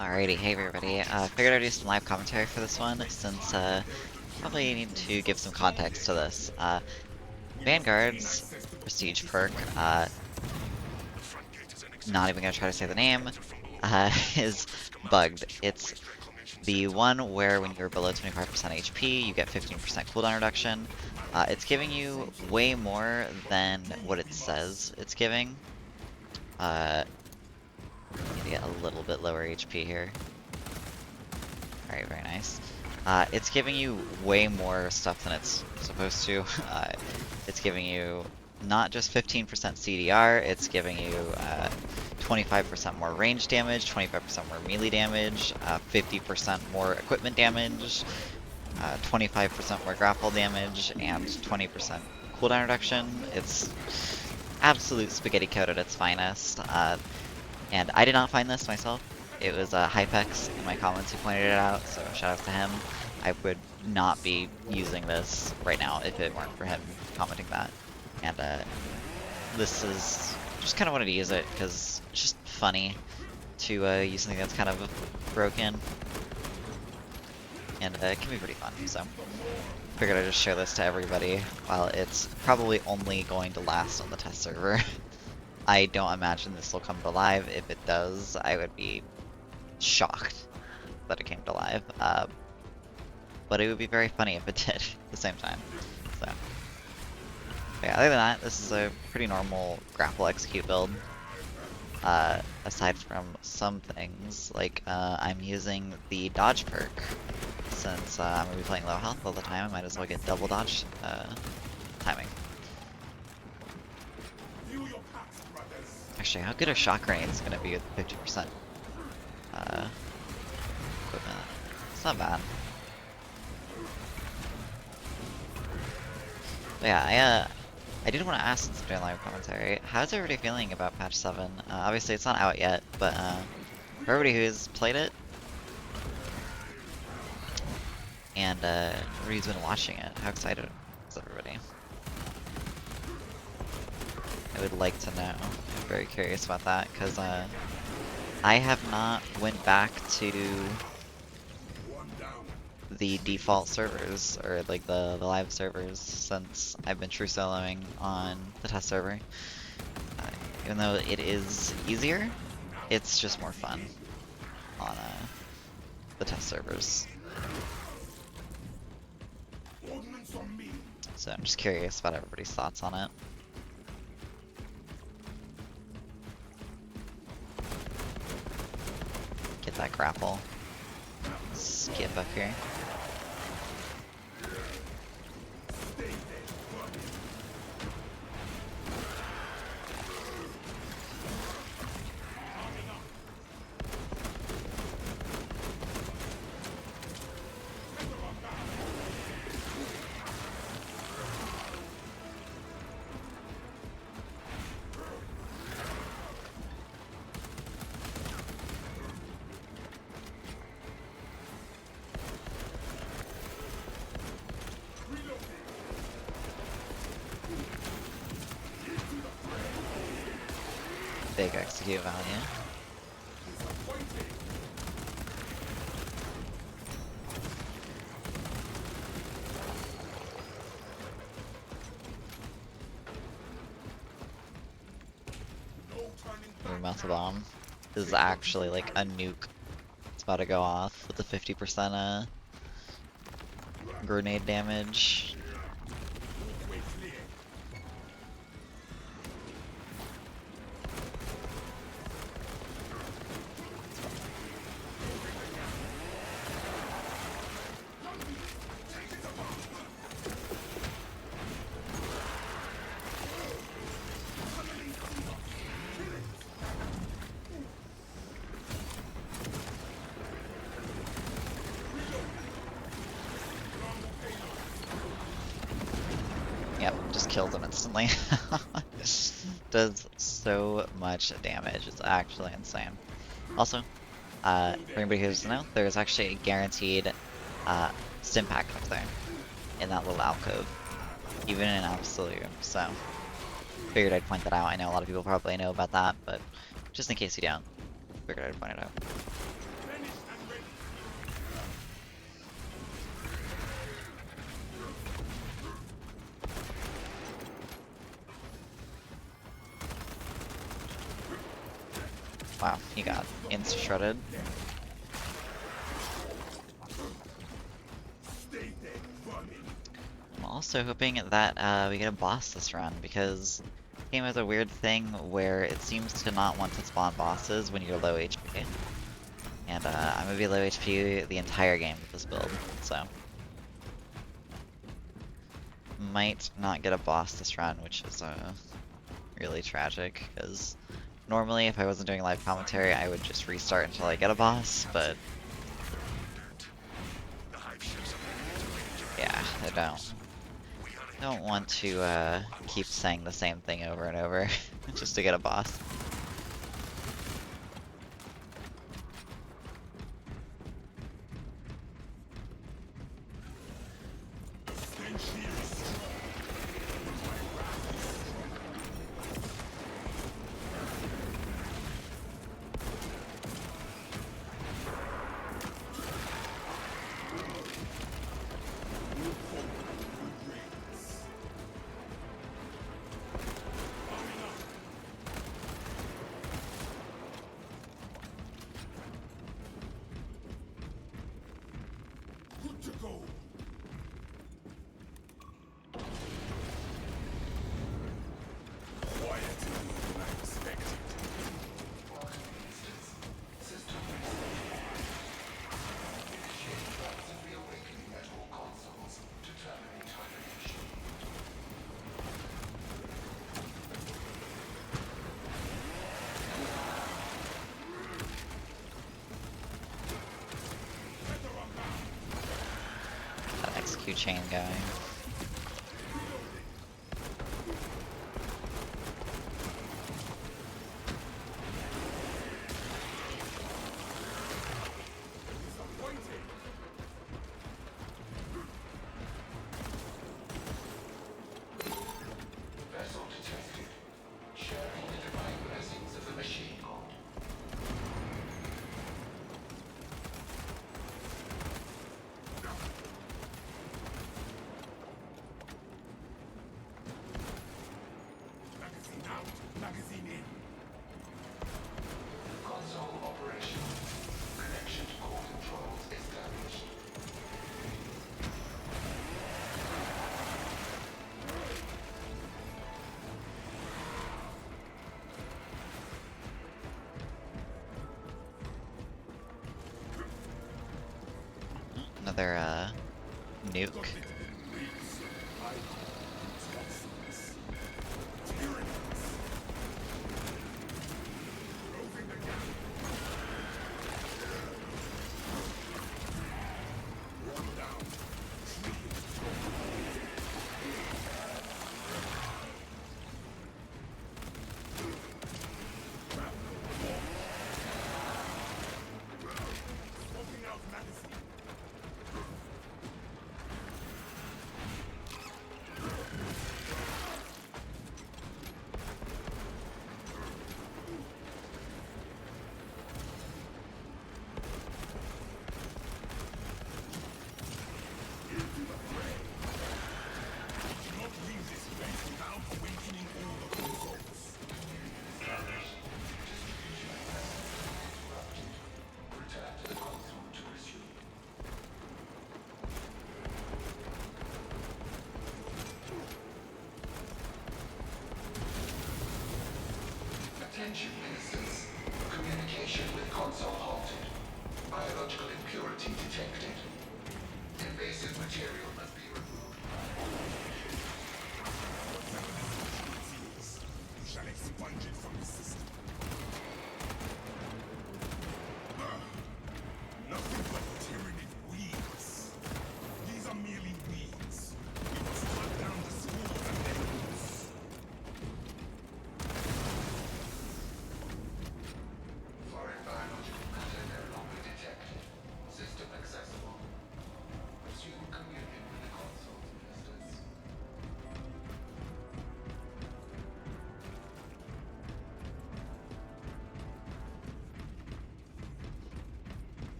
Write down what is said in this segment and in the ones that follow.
Alrighty, hey everybody. Figured I'd do some live commentary for this one, since probably need to give some context to this. Vanguard's Prestige perk, not even gonna try to say the name, is bugged. It's the one where when you're below 25% HP, you get 15% cooldown reduction. It's giving you way more than what it says it's giving. Need to get a little bit lower HP here. Alright, very nice. It's giving you way more stuff than it's supposed to. It's giving you not just 15% CDR, it's giving you 25% more range damage, 25% more melee damage, 50% more equipment damage, 25% more grapple damage, and 20% cooldown reduction. It's absolute spaghetti code at its finest. And I did not find this myself. It was Hypex in my comments who pointed it out, so shout out to him. I would not be using this right now if it weren't for him commenting that. And this is just kind of wanted to use it because it's just funny to use something that's kind of broken. And it can be pretty fun, so figured I'd just share this to everybody while it's probably only going to last on the test server. I don't imagine this will come to live. If it does, I would be shocked that it came to live. But it would be very funny if it did at the same time. So, but yeah, other than that, this is a pretty normal grapple execute build. Aside from some things, like I'm using the dodge perk. Since I'm going to be playing low health all the time, I might as well get double dodge timing. Actually, how good are shock grenades going to be with 50% equipment? It's not bad. But yeah, I did want to ask, since I'm doing live commentary, how's everybody feeling about patch 7? Obviously it's not out yet, but for everybody who's played it, and everybody's been watching it, how excited is everybody? I would like to know. I'm very curious about that, because I have not went back to the default servers, or like the live servers, since I've been true soloing on the test server. Even though it is easier, it's just more fun on the test servers. So I'm just curious about everybody's thoughts on it. Get that grapple. Skip up here. Big execute value. Metal bomb. This is actually like a nuke. It's about to go off with the 50% grenade damage. Yep, just killed him instantly. Does so much damage, it's actually insane. Also, for anybody who doesn't know, there's actually a guaranteed stim pack up there in that little alcove, even in Absolute, so figured I'd point that out. I know a lot of people probably know about that, but just in case you don't, figured I'd point it out. Wow, he got insta-shredded. I'm also hoping that we get a boss this run, because the game has a weird thing where it seems to not want to spawn bosses when you're low HP. And I'm gonna be low HP the entire game with this build, so might not get a boss this run, which is really tragic, because normally if I wasn't doing live commentary I would just restart until I get a boss, but yeah, I don't want to keep saying the same thing over and over just to get a boss. That execute chain going. Another nuke. Attention ministers. Communication with console halted. Biological impurity detected. Invasive material must be removed. You shall expunge it from the system. Nothing but Tyranid weeds. These are merely weeds. We must cut down the schools and their roots. Foreign biological matter no longer detected. System accessible. Resume communion with the console ministers.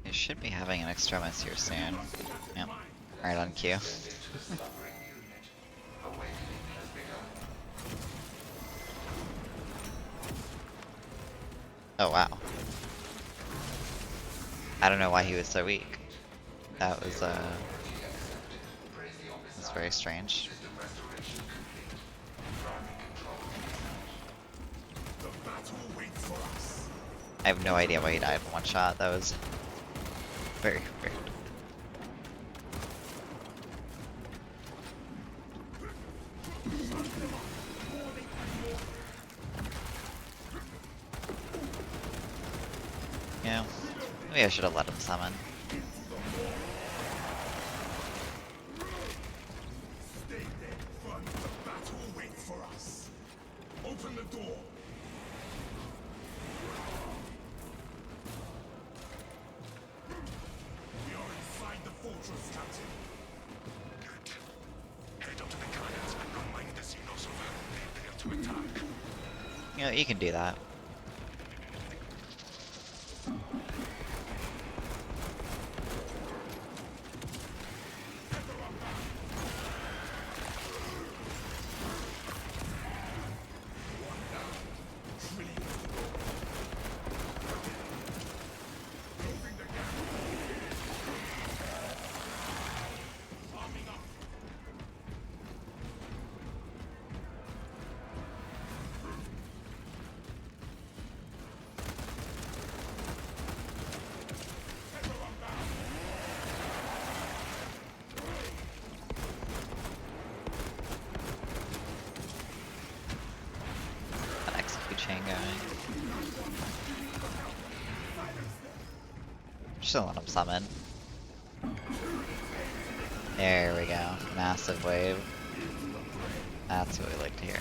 They should be having an extremis here soon. Yep, right on cue. Slumbering unit. Awakening has begun. Oh wow. I don't know why he was so weak. That was that's very strange. System restoration complete. Primary control. The battle waits for us. I have no idea why he died in one shot. That was very weird. Yeah, maybe I should have let him summon. Stay there, front. The battle waits for us. Open the door. We are inside the fortress, Captain. Good. Head up to the cannons and remind the signals of prepare to attack. You know, you can do that. An execute chain going. Just don't let him summon. There we go. Massive wave. That's what we like to hear.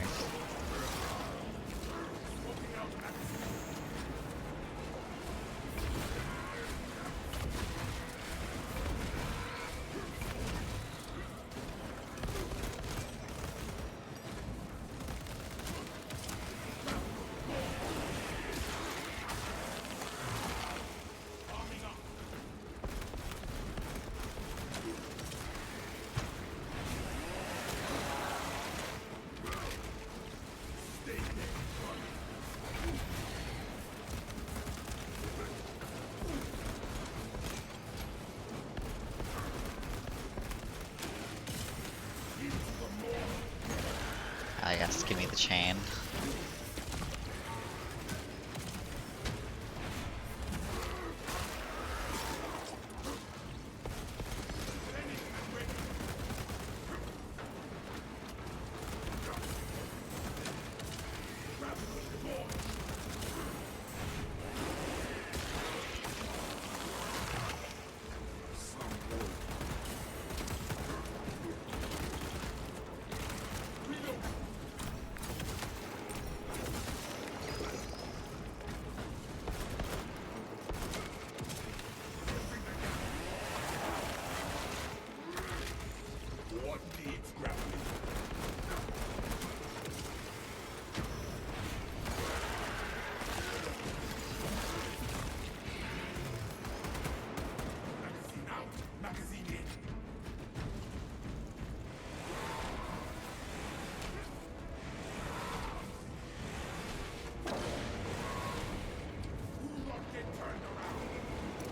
I guess give me the chain.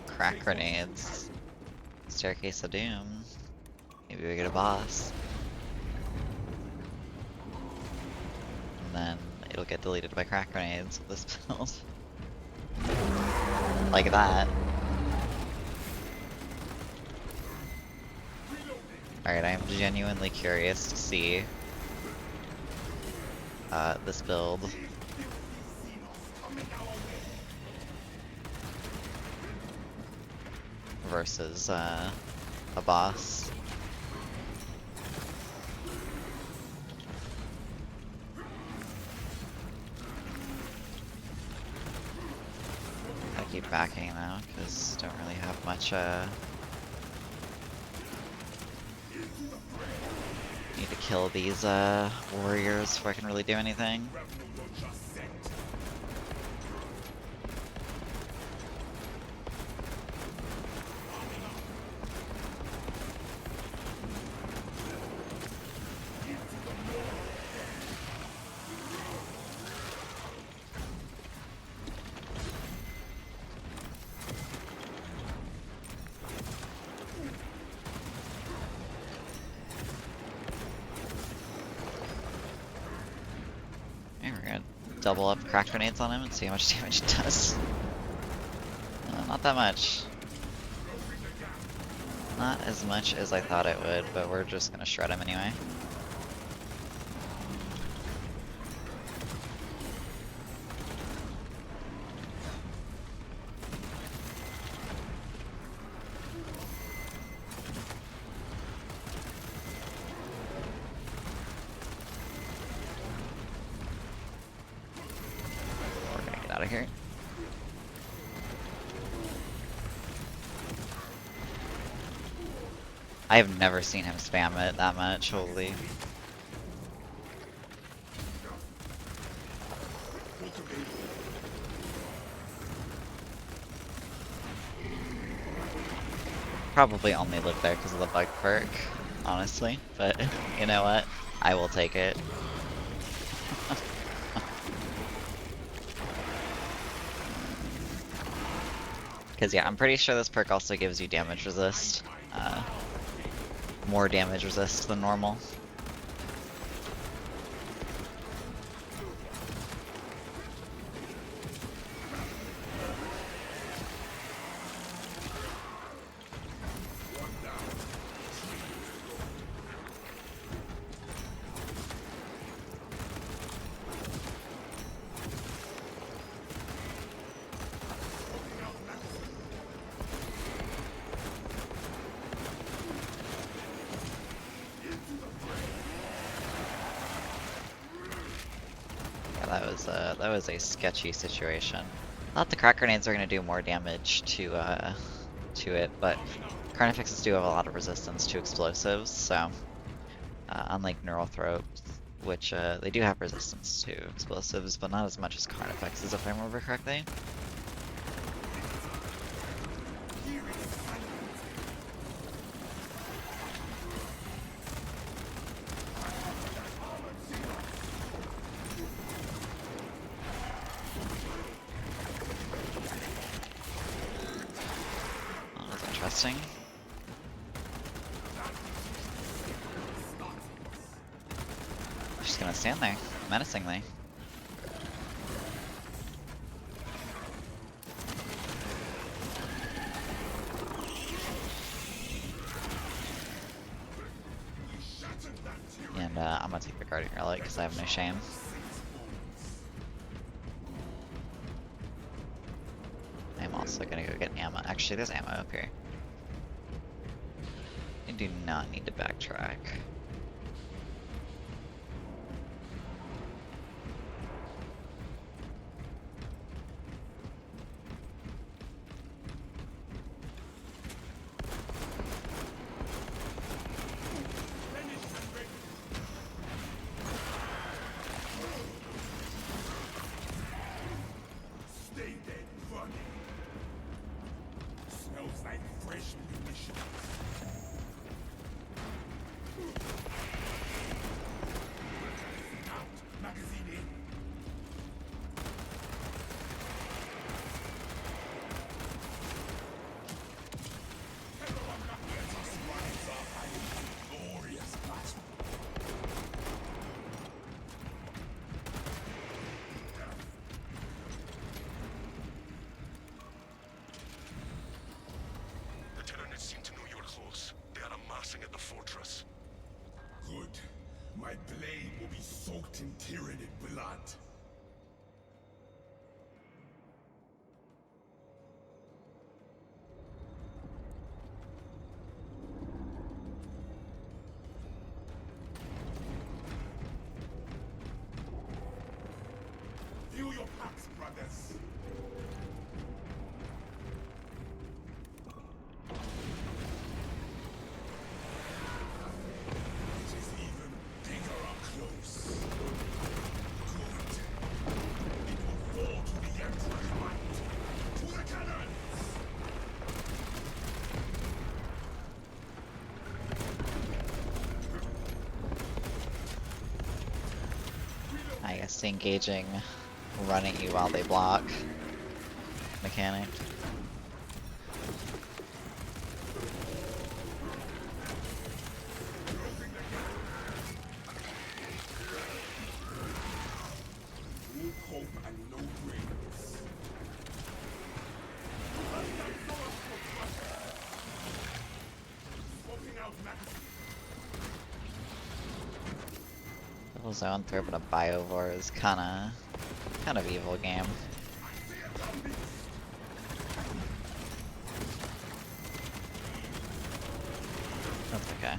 Crack grenades. Staircase of Doom. Maybe we get a boss. And then it'll get deleted by crack grenades with this build. Like that. Alright, I am genuinely curious to see this build. Versus a boss. I keep backing now because don't really have much need to kill these warriors before I can really do anything. double up crack grenades on him and see how much damage it does. Not that much. Not as much as I thought it would, but we're just gonna shred him anyway. We're gonna get out of here. I have never seen him spam it that much, holy. Probably only lived there because of the bug perk, honestly, but you know what? I will take it. Because yeah, I'm pretty sure this perk also gives you damage resist. More damage resist than normal. That was a sketchy situation. Thought the crack grenades are gonna do more damage to it, but Carnifexes do have a lot of resistance to explosives, so unlike Zoanthrope, which they do have resistance to explosives, but not as much as Carnifexes, if I remember correctly. Interesting. She's gonna stand there, menacingly. And I'm gonna take the Guardian Relic because I have no shame. I'm also gonna go get ammo. Actually, there's ammo up here. I do not need to backtrack. At the fortress. Good. My blade will be soaked in Tyranid blood. View your packs, brothers. I guess the engaging, run at you while they block mechanic. Who Zoanthrope and a Biovore is kind of evil game. That's okay.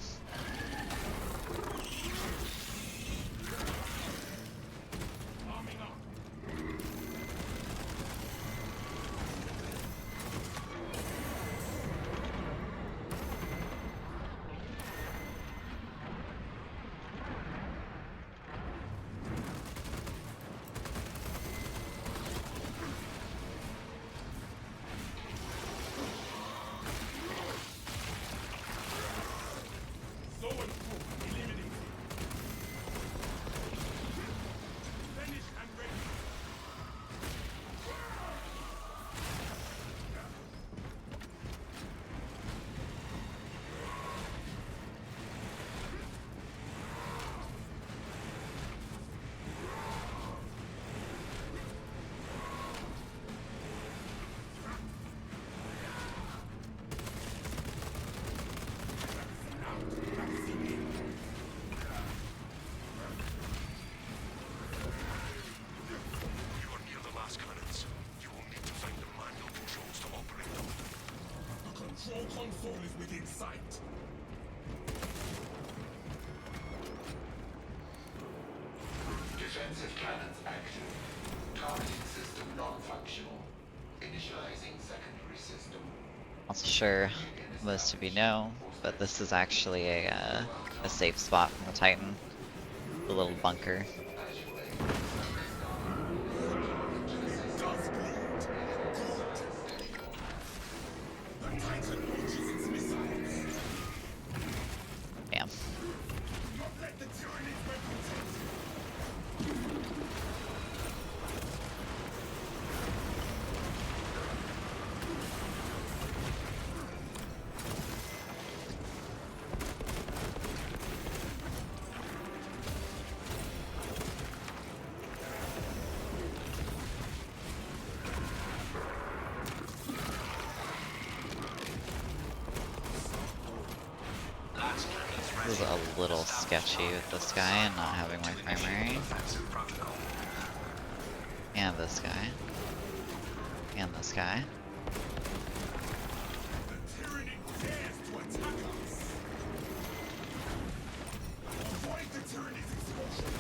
Control console is within sight. Defensive cannons active. Targeting system non-functional. Initializing secondary system. Not sure this to be no, but this is actually a safe spot from the Titan. The little bunker. Damn. This is a little sketchy with this guy and not having my primary. And this guy. And this guy. The Tyranid dares to attack us. Avoid the Tyranid's expulsion.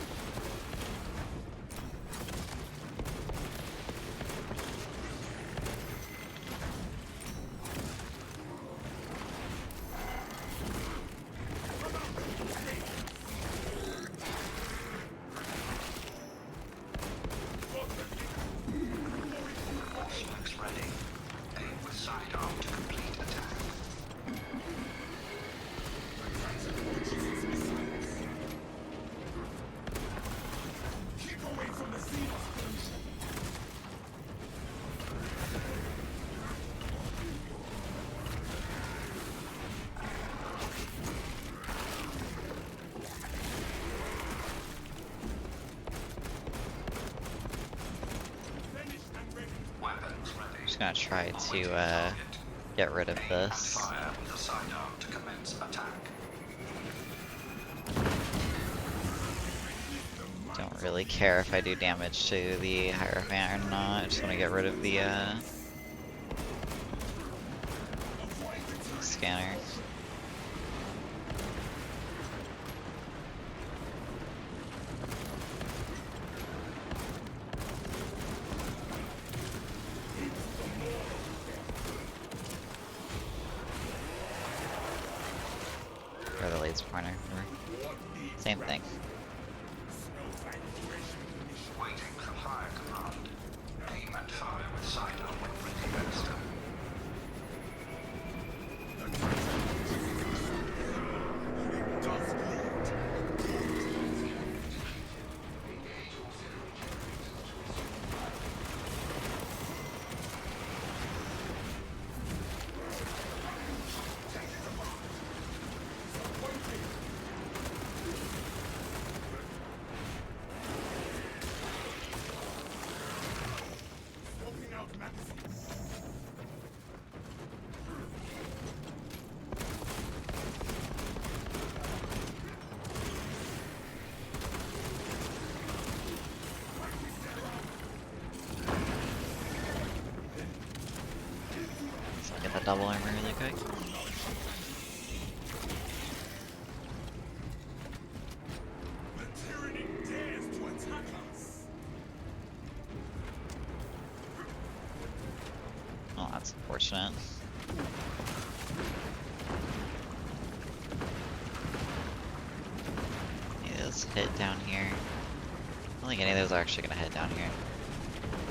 Just gonna try to get rid of this. Don't really care if I do damage to the Hierophant or not. I just want to get rid of the scanner. Or the laser pointer. Same thing. Waiting for fire command. Aim and fire with sidearm when ready, Master. Magazine. Get that double armor really quick. The Tyranid dares to attack us. Oh, that's unfortunate. Any of those hit down here? I don't think any of those are actually gonna hit down here.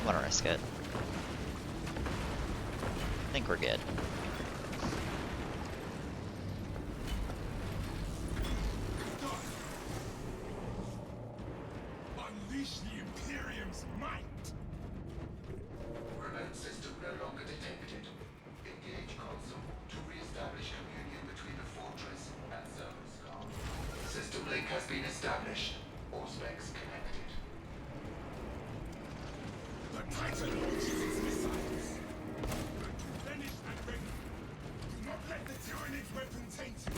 I wanna risk it. I think we're good. Unleash the Imperium's might. Remote system no longer detected. Engage console to re-establish communion between the fortress and Zoanthrope. System link has been established. All specs connected. The Titan launches its missiles. Finish and ready. Do not let the Tyranid's weapon taint you.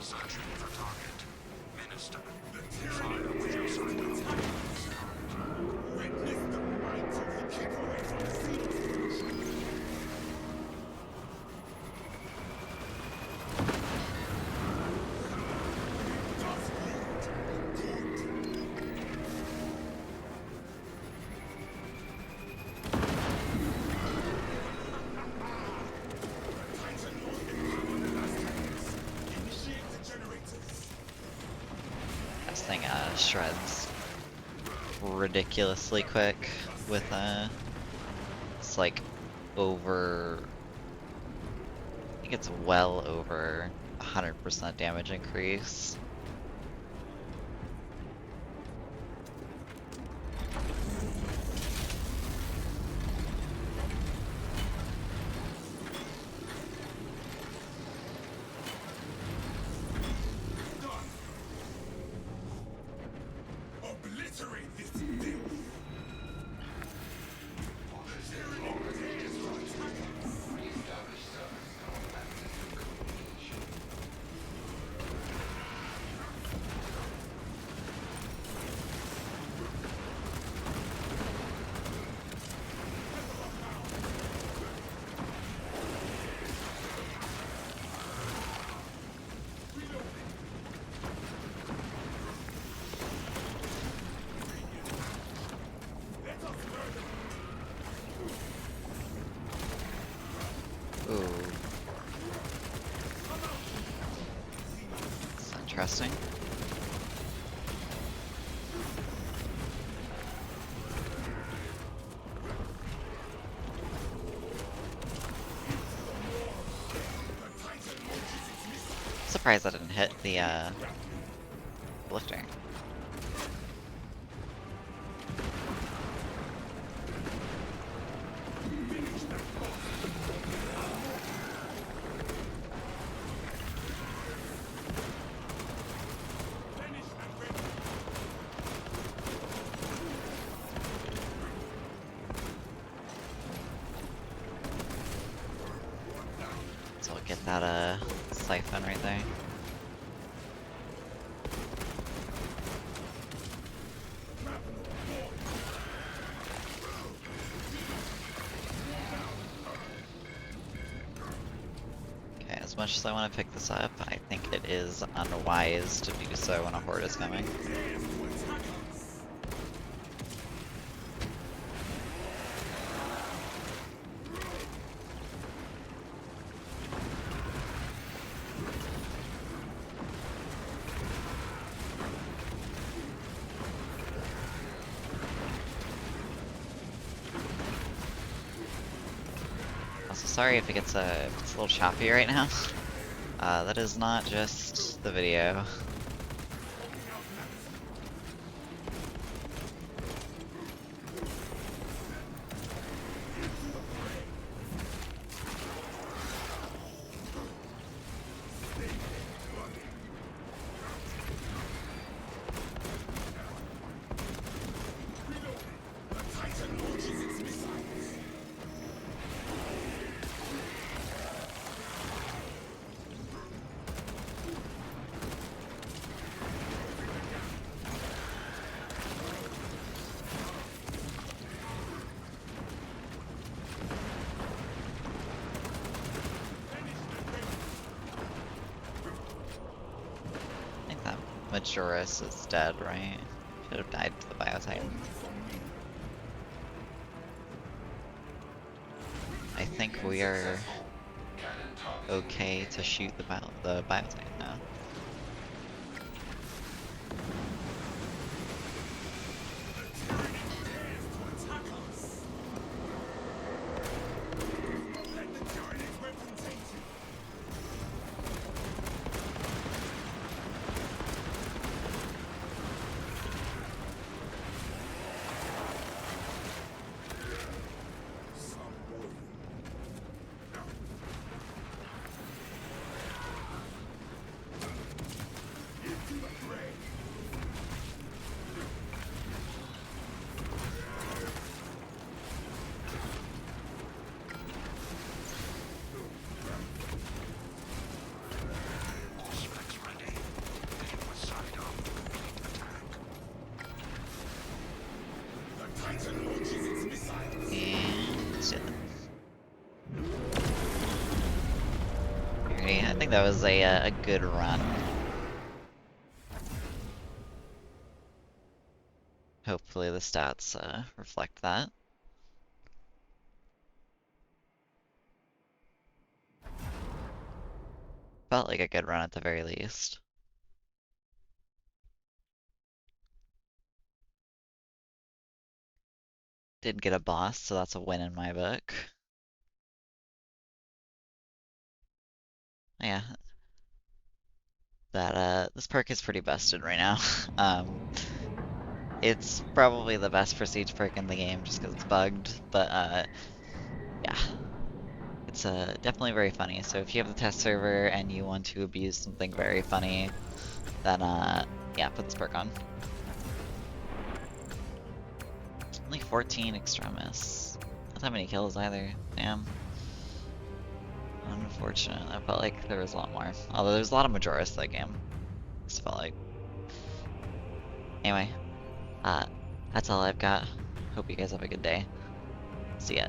Searching for target. Minister. The Tyranid dares to attack us. Witness the might of the giveaway from the sea. Does lead. Good. The Titan Lord empowered the last times. Initiate the generators. This thing shreds ridiculously quick with it's like over, I think it's well over 100% damage increase. Obliterate this filth! Re-establish Zoanthrope and system communication. Ooh. That's interesting. Surprised I didn't hit the lifter. So I'll get that siphon right there. Okay, as much as I want to pick this up, I think it is unwise to do so when a horde is coming. Also, sorry if it's a little choppy right now. That is not just the video. Majoris is dead, right? Should have died to the Biotitan. I think we are Cannon targeting okay to shoot the Biotitan now. The Tyranid dares to attack us! Let the Tyranid Wave contain you! Titan launches its missiles. And sit. Alright, I think that was a good run. Hopefully the stats reflect that. Felt like a good run at the very least. Did get a boss, so that's a win in my book. Yeah. That this perk is pretty busted right now. It's probably the best prestige perk in the game just because it's bugged, but yeah. It's definitely very funny. So if you have the test server and you want to abuse something very funny, then yeah, put this perk on. Only 14 extremis. Not that many kills either. Damn. Unfortunate. I felt like there was a lot more. Although there's a lot of Majoris that game. Just felt like. Anyway, that's all I've got. Hope you guys have a good day. See ya.